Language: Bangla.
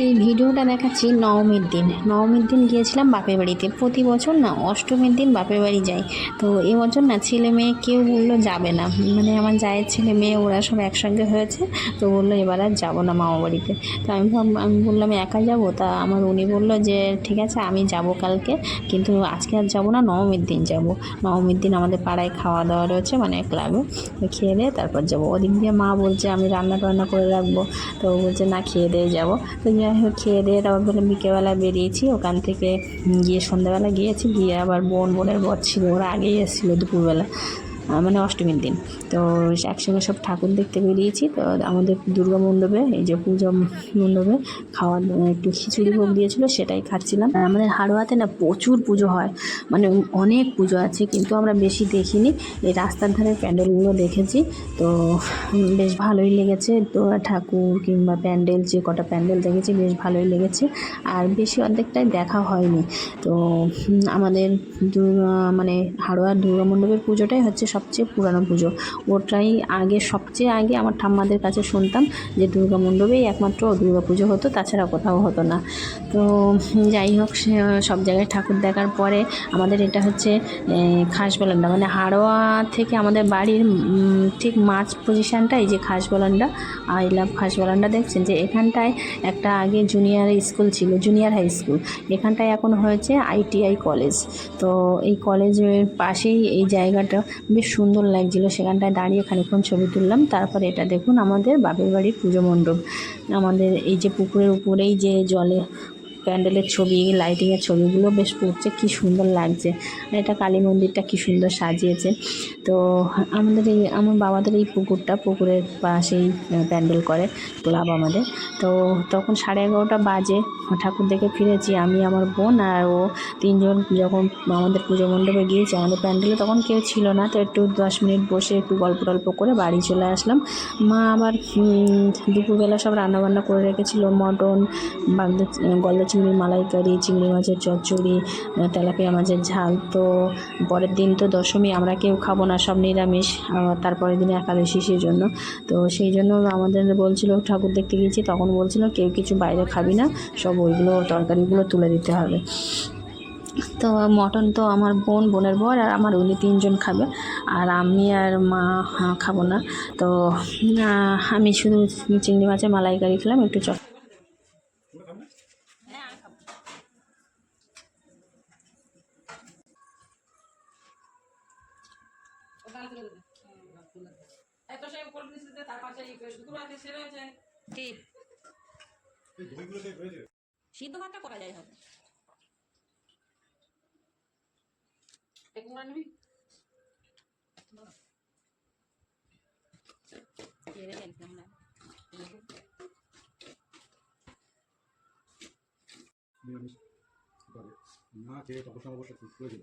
এই ভিডিওটা দেখাচ্ছি নবমীর দিন। নবমীর দিন গিয়েছিলাম বাপের বাড়িতে। প্রতি বছর না অষ্টমীর দিন বাপের বাড়ি যাই। তো এবছর না ছেলে মেয়ে কেউ বললো যাবে না, মানে আমার জায়ের ছেলে মেয়ে ওরা সব একসঙ্গে হয়েছে। তো বললো এবার আর যাবো না মামা বাড়িতে। তো আমি বললাম একা যাবো। তা আমার উনি বললো যে ঠিক আছে আমি যাব কালকে, কিন্তু আজকে আর যাবো না, নবমীর দিন যাব। নবমীর দিন আমাদের পাড়ায় খাওয়া দাওয়া রয়েছে, মানে ক্লাবে। খেয়ে দিয়ে তারপর যাবো। ওদিক দিয়ে মা বলছে আমি রান্না টান্না করে রাখবো। তো বলছে না খেয়ে দিয়ে যাবো। তো যাই হোক খেয়ে দিয়ে তারপর বলে বিকেলবেলা বেরিয়েছি ওখান থেকে। গিয়ে সন্ধ্যাবেলা গিয়েছি, গিয়ে আবার বোনের বর ছিল, ওরা আগেই এসেছিলো দুপুরবেলা, মানে অষ্টমীর দিন। তো একসঙ্গে সব ঠাকুর দেখতে বেরিয়েছি। তো আমাদের দুর্গা মণ্ডপে, এই যে পূজা মণ্ডপে খাওয়া একটু খিচুড়ি ভোগ দিয়েছিলো, সেটাই খাচ্ছিলাম। আমাদের হাড়োয়াতে না প্রচুর পুজো হয়, মানে অনেক পুজো আছে, কিন্তু আমরা বেশি দেখিনি। এই রাস্তার ধারে প্যান্ডেলগুলো দেখেছি। তো বেশ ভালোই লেগেছে। তো ঠাকুর কিংবা প্যান্ডেল, যে কটা প্যান্ডেল দেখেছি বেশ ভালোই লেগেছে। আর বেশি অর্ধেকটাই দেখা হয়নি। তো আমাদের মানে হাড়োয়ার দুর্গা মণ্ডপের পুজোটাই হচ্ছে সবচেয়ে পুরানো পুজো। ওটাই আগে, সবচেয়ে আগে আমার ঠাম্মাদের কাছে শুনতাম যে দুর্গা মণ্ডপেই একমাত্র দুর্গা পুজো হতো, তাছাড়া কোথাও হতো না। তো যাই হোক, সব জায়গায় ঠাকুর দেখার পরে আমাদের এটা হচ্ছে খাস বারান্দা, মানে হাড়োয়া থেকে আমাদের বাড়ির ঠিক মাঝ পজিশানটা, এই যে খাস বারান্দা, আই লাভ খাস বারান্দা দেখছেন, যে এখানটায় একটা আগে জুনিয়র স্কুল ছিল, জুনিয়র হাই স্কুল। এখানটায় এখন হয়েছে ITI কলেজ। তো এই কলেজের পাশেই এই জায়গাটা বেশ সুন্দর লাগছিল। সেখানটায় দাঁড়িয়ে খানিকক্ষণ ছবি তুললাম। তারপর এটা দেখুন আমাদের বাপের বাড়ির পুজো মণ্ডপ। আমাদের এই যে পুকুরের উপরেই যে জলে প্যান্ডেলের ছবি, লাইটিংয়ের ছবিগুলো বেশ পড়ছে, কি সুন্দর লাগছে। আর এটা কালী মন্দিরটা কি সুন্দর সাজিয়েছে। তো আমাদের আমার বাবাদের এই পুকুরের পাশেই প্যান্ডেল করে ক্লাব আমাদের। তো তখন 11:30 বাজে, ঠাকুর দেখে ফিরেছি আমি, আমার বোন আর ও, তিনজন। যখন আমাদের পুজো মণ্ডপে গিয়েছি, আমাদের প্যান্ডেলে তখন কেউ ছিল না। তো একটু 10 মিনিট বসে একটু গল্প টল্প করে বাড়ি চলে আসলাম। মা আবার দুপুরবেলা সব রান্নাবান্না করে রেখেছিল, মটন, গলদা চিংড়ির মালাইকারি, চিংড়ি মাছের চচ্চড়ি, তেলাপিয়া মাছের ঝাল। তো পরের দিন তো দশমী, আমরা কেউ খাবো না, সব নিরামিষ। তারপরের দিনে একাদশী, সেই জন্য। তো সেই জন্য আমাদের বলছিল, ঠাকুর দেখতে গিয়েছি তখন বলছিল কেউ কিছু বাইরে খাবি না, সব ওইগুলো তরকারিগুলো তুলে দিতে হবে। তো মটন তো আমার বোনের বর আর আমার, উনি তিনজন খাবে, আর আমি আর মা খাবো না। তো আমি শুধু চিংড়ি মাছের মালাইকারি খেলাম, একটু সিদ্ধ ভাতটা করা যায় হবে। না খেয়ে তখন অবশ্য প্রয়োজন।